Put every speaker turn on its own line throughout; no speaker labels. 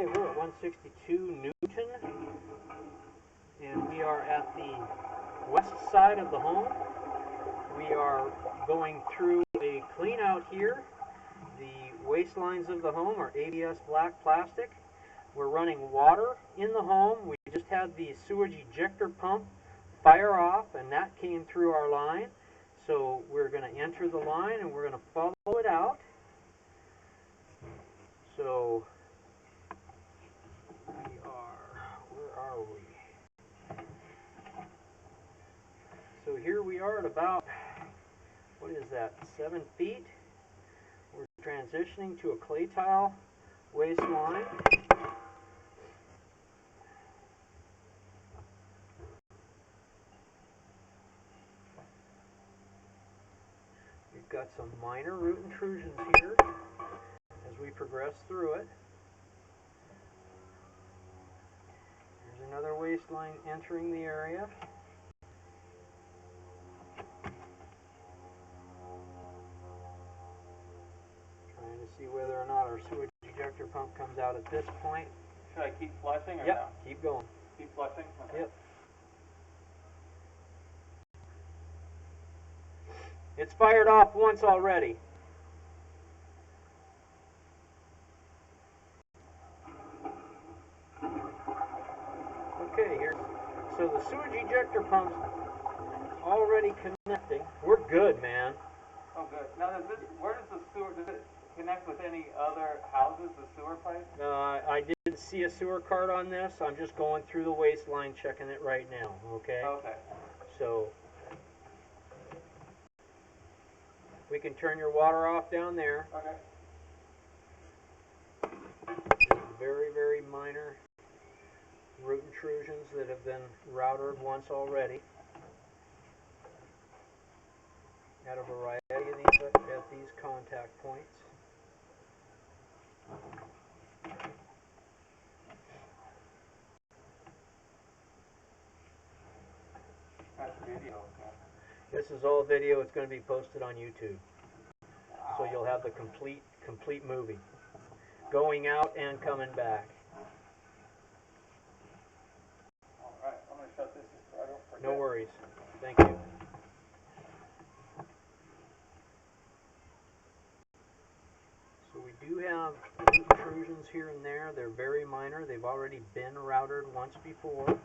Okay, we're at 162 Newton, and we are at the west side of the home. We are going through a clean out here. The waste lines of the home are ABS black plastic. We're running water in the home. We just had the sewage ejector pump fire off, and that came through our line. So we're going to enter the line and we're going to follow it out. So where are we? So here we are at about, what is that, 7 feet. We're transitioning to a clay tile waste line. We've got some minor root intrusions here as we progress through it. There's another waste line entering the area. Trying to see whether or not our sewage ejector pump comes out at this point.
Should I keep flushing or no?
Yep, keep going.
Keep flushing? Okay.
Yep. It's fired off once already. Okay, here. So the sewage ejector pump's already connecting. We're good, man.
Oh, good. Now, where does the sewer, does it connect with any other houses, the sewer pipe?
I didn't see a sewer card on this. I'm just going through the waste line, checking it right now, okay?
Okay.
So we can turn your water off down there.
Okay.
Just very, very minor root intrusions that have been routed once already at a variety of these contact points.
That's video, okay.
This is all video. It's going to be posted on YouTube.
Wow.
So you'll have the complete movie. Going out and coming back.
All right, I'm going to shut this so I don't forget.
No worries. Thank you. So we do have intrusions here and there. They're very minor. They've already been routed once before.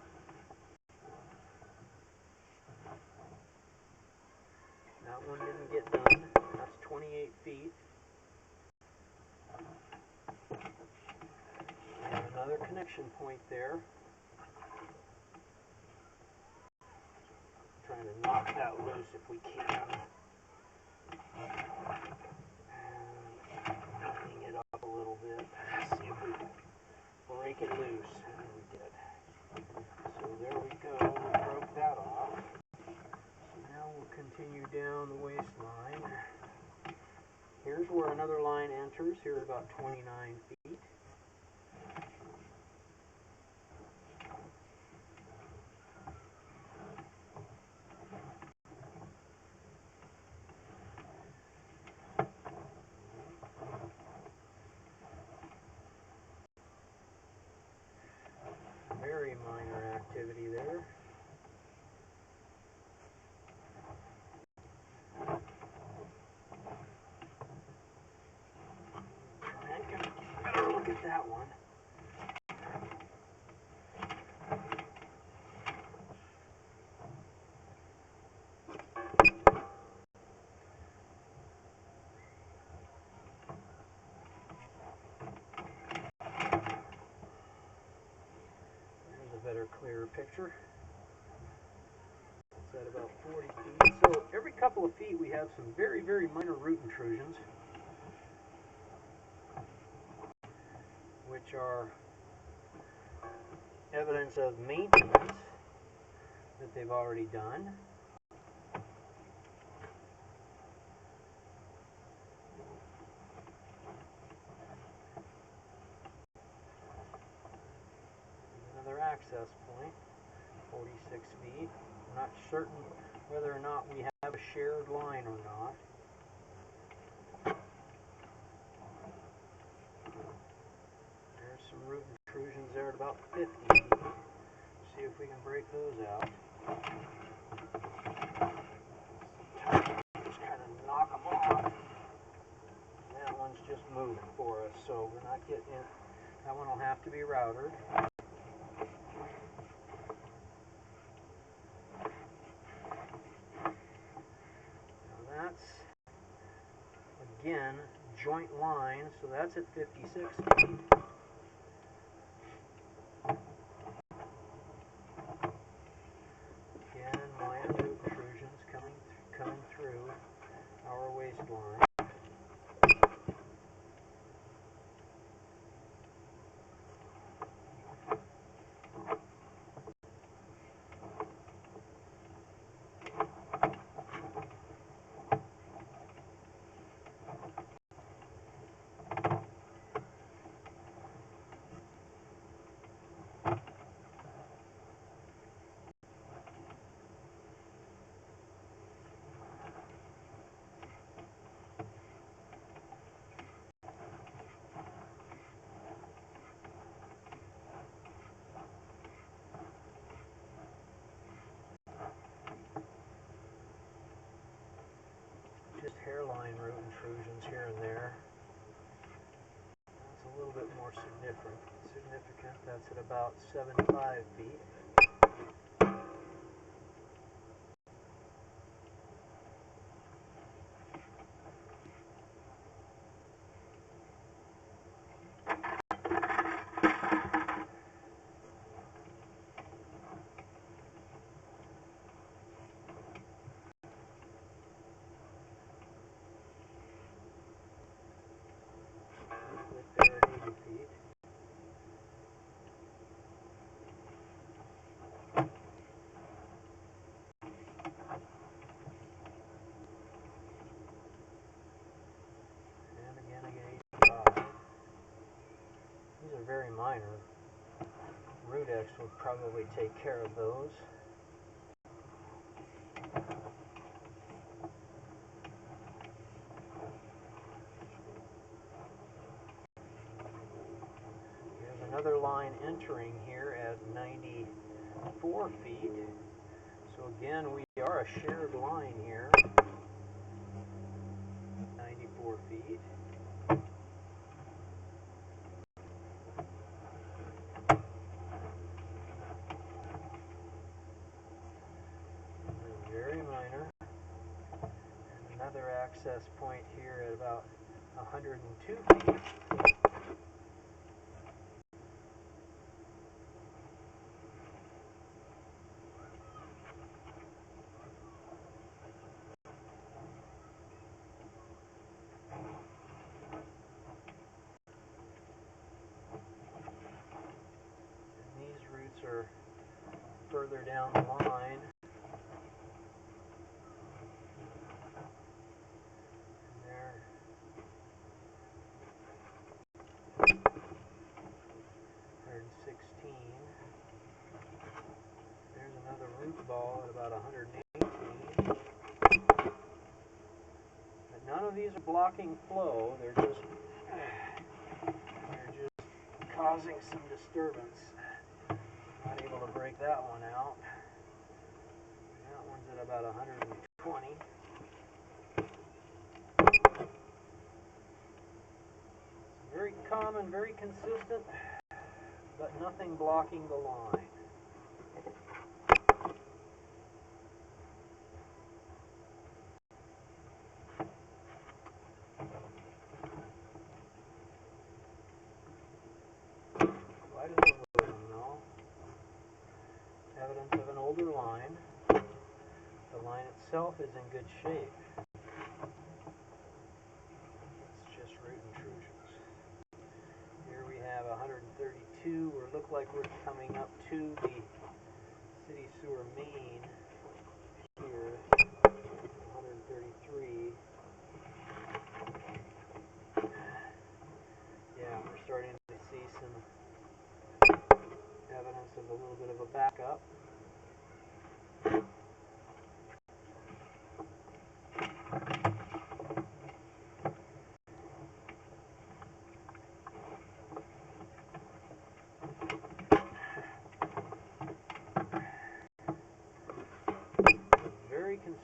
That one didn't get done. That's 28 feet. We have another connection point there. Trying to knock that loose if we can. And tightening it up a little bit. Let's see if we can break it loose. And we did. So there we go. We broke that off. So now we'll continue down the waste line. Here's where another line enters. Here about 29 feet. Very minor activity there. Better look at that one. There's a better, clearer picture. It's at about 40 feet. So every couple of feet we have some very, very minor root intrusions, which are evidence of maintenance that they've already done. Another access point, 46 feet. I'm not certain whether or not we have a shared line or not. There's some root intrusions there at about 50 feet. See if we can break those out. Just kind of knock them off. That one's just moved for us, so we're not getting it. That one will have to be routed. Now that's, again, joint line, so that's at 56 feet. Again, minor root intrusions coming through our waistline. Just hairline root intrusions here and there. That's a little bit more significant. That's at about 75 feet. There at 80 feet. And again, I get 85. These are very minor. Root X will probably take care of those. Here's another line entering here at 94 feet. So again, we are a shared line here. 94 feet. Very minor. And another access point here at about 102 feet. And these roots are further down the line. And they're 116. There's another root ball at about 118. But none of these are blocking flow. They're just causing some disturbance. Not able to break that one out. That one's at about 120. Very common, very consistent, but nothing blocking the line. Quite a number of them, though. Evidence of an older line. The line itself is in good shape. It's just root intrusions. Here we have 132. We look like we're coming up to the city sewer main here. 133. Yeah, we're starting to see some evidence of a little bit of a backup.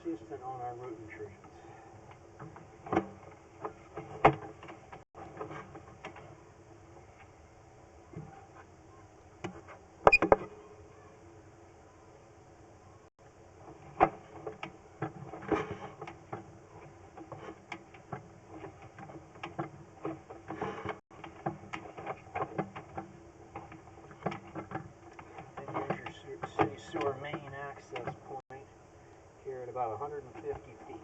persistent on our root intrusions. City sewer main access point here at about 150 feet.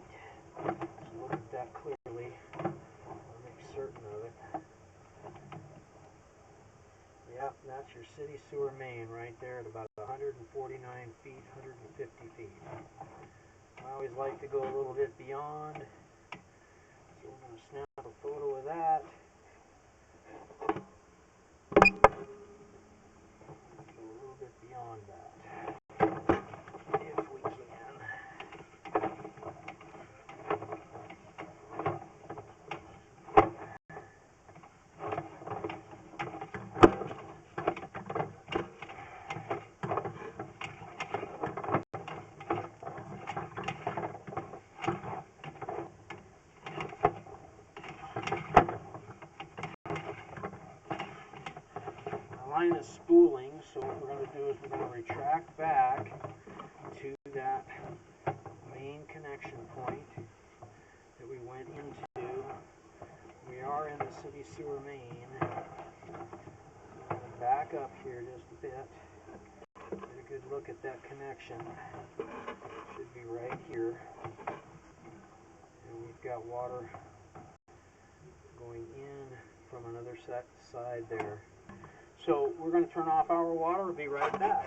So look at that clearly. I'll make certain of it. Yep, that's your city sewer main right there at about 149 feet, 150 feet. I always like to go a little bit beyond, so we're going to snap a photo of that. Go a little bit beyond that, if we can. Line is spooling, so what we're going to do is we're going to retract back to that main connection point that we went into. We are in the city sewer main. I'm going to back up here just a bit. Get a good look at that connection. Should be right here. And we've got water going in from another side there. So we're going to turn off our water. We'll be right back.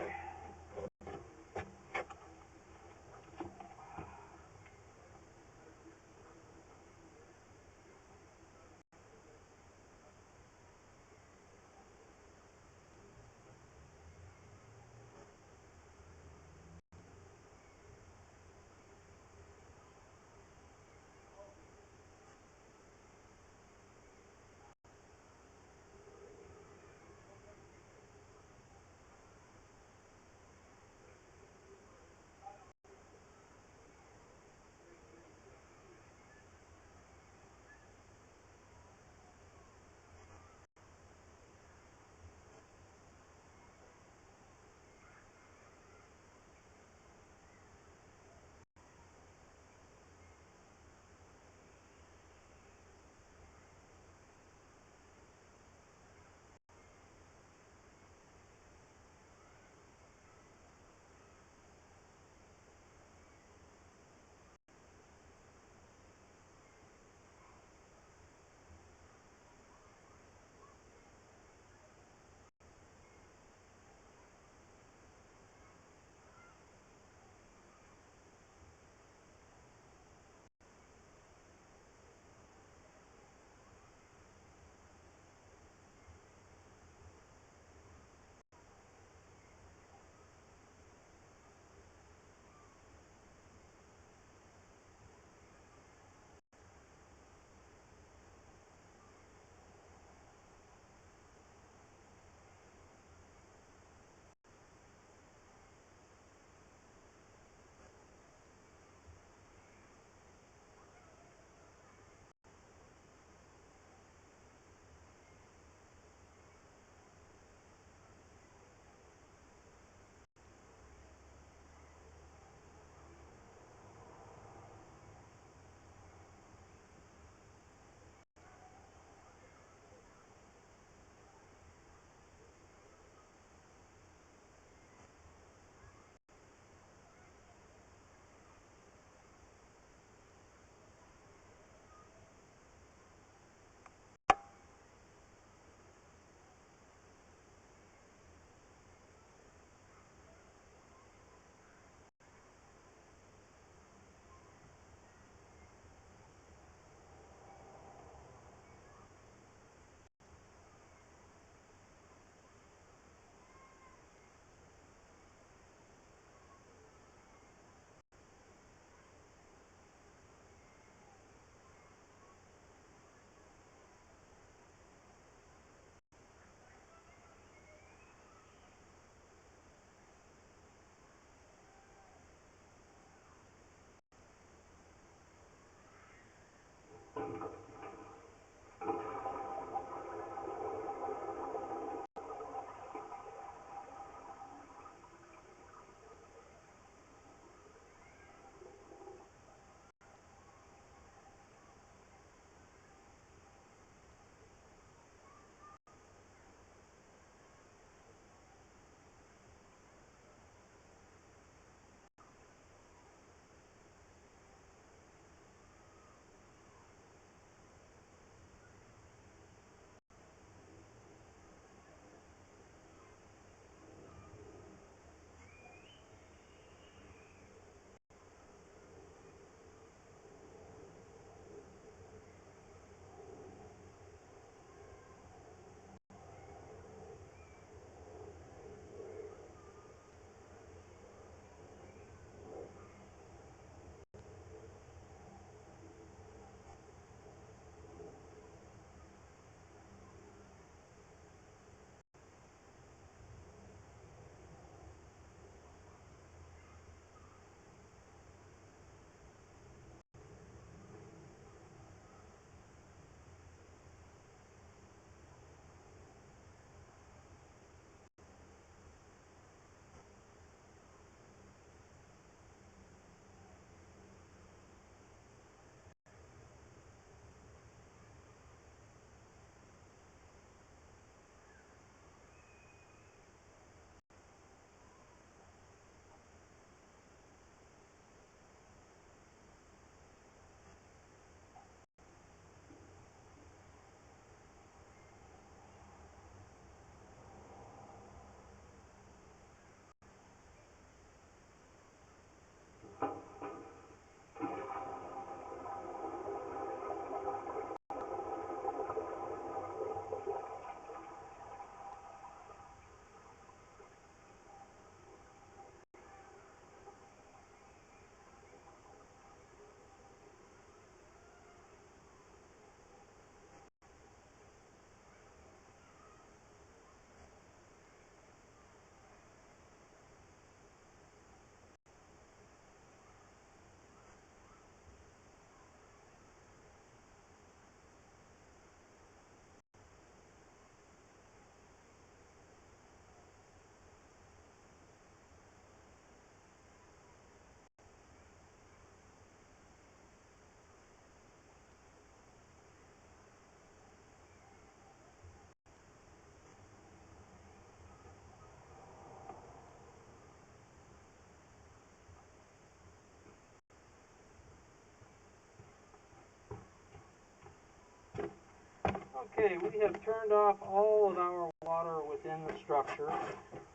Okay, we have turned off all of our water within the structure.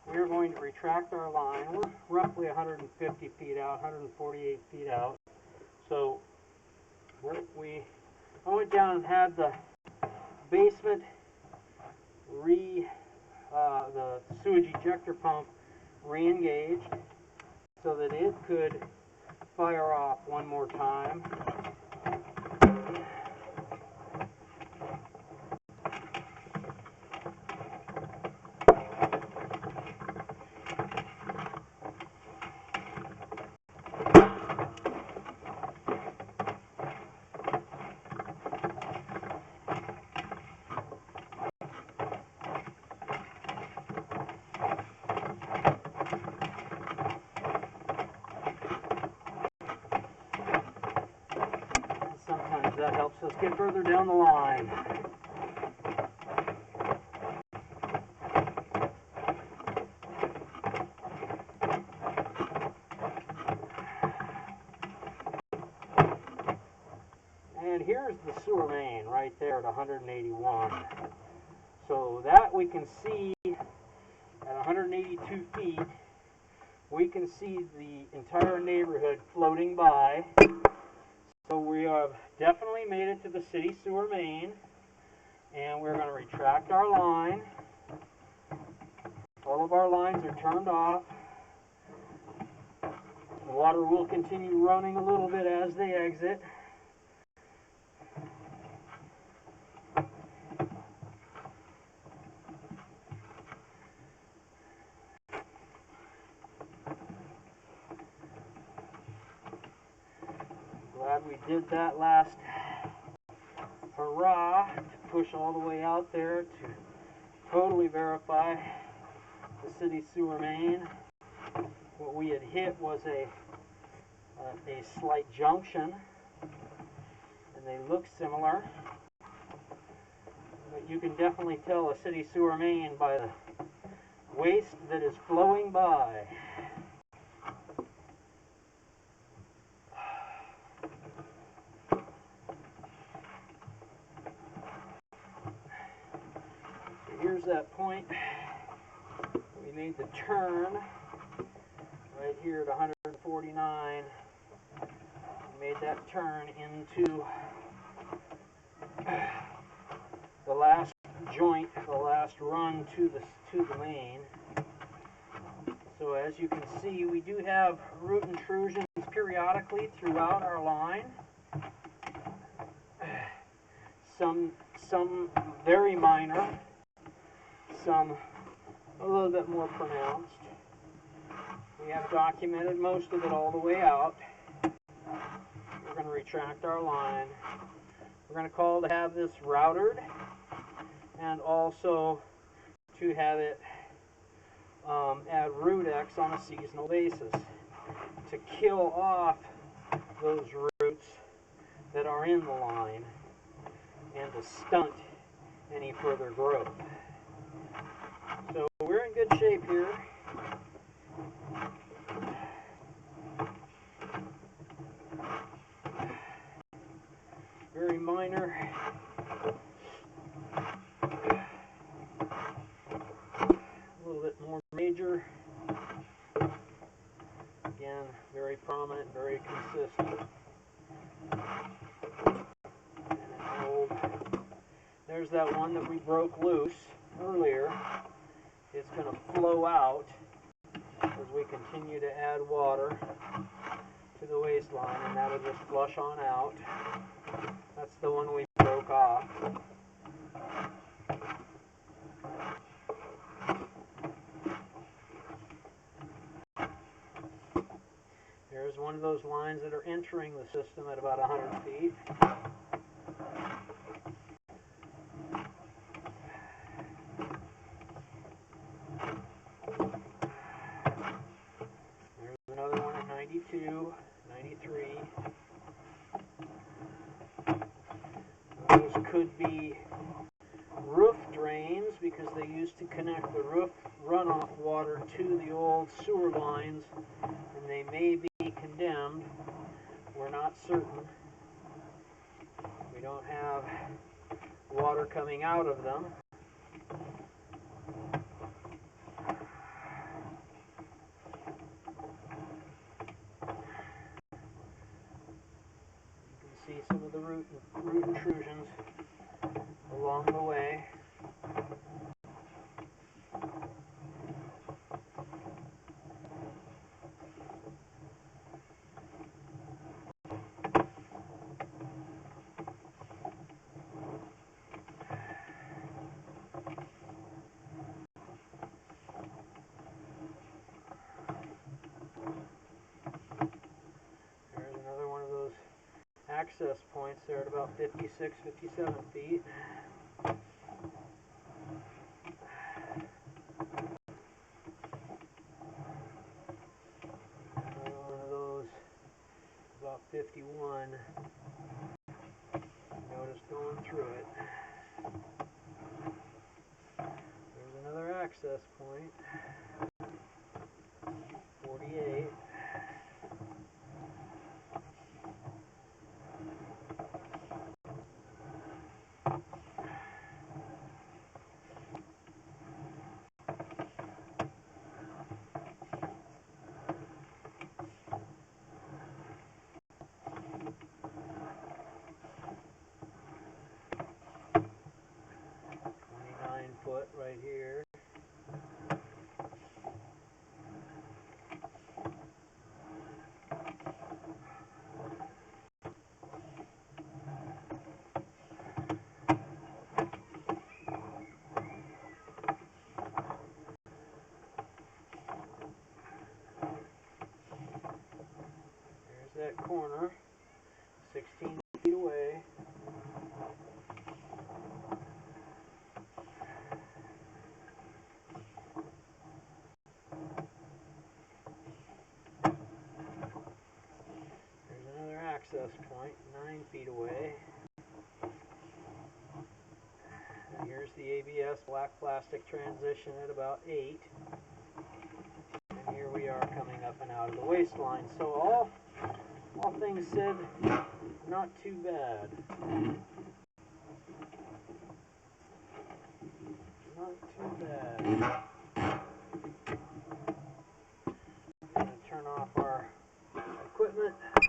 We are going to retract our line. We're roughly 150 feet out, 148 feet out. So I went down and had the basement the sewage ejector pump re-engaged so that it could fire off one more time. Sometimes that helps us get further down the line. And here's the sewer main right there at 181. So that we can see at 182 feet, we can see the entire neighborhood floating by. So we have definitely made it to the city sewer main, and we're going to retract our line. All of our lines are turned off. The water will continue running a little bit as they exit. Glad we did that last hurrah to push all the way out there to totally verify the city sewer main. What we had hit was a slight junction, and they look similar, but you can definitely tell a city sewer main by the waste that is flowing by. Here's that point. We made the turn right here at 149. We made that turn into the last joint, the last run to the main. So as you can see, we do have root intrusions periodically throughout our line. Some very minor, some a little bit more pronounced. We have documented most of it all the way out. We're going to retract our line. We're going to call to have this routed, and also to have it add root X on a seasonal basis to kill off those roots that are in the line and to stunt any further growth. So we're in good shape here. Very minor. A little bit more major. Again, very prominent, very consistent. And an old. There's that one that we broke loose earlier. It's going to flow out as we continue to add water to the waistline, and that'll just flush on out. That's the one we broke off. There's one of those lines that are entering the system at about 100 feet. There's another one at 92, 93. Those could be roof drains because they used to connect the roof runoff water to the old sewer lines, and they may be condemned. We're not certain. We don't have water coming out of them. You can see some of the root intrusions along the way. There's another one of those access points there at about 56, 57 feet. Another one of those about 51. Notice going through it. There's another access point. 48. Foot right here. There's that corner, 16 feet away. Access point, 9 feet away. And here's the ABS black plastic transition at about 8. And here we are coming up and out of the waistline. So all things said, not too bad. Not too bad. I'm going to turn off our equipment.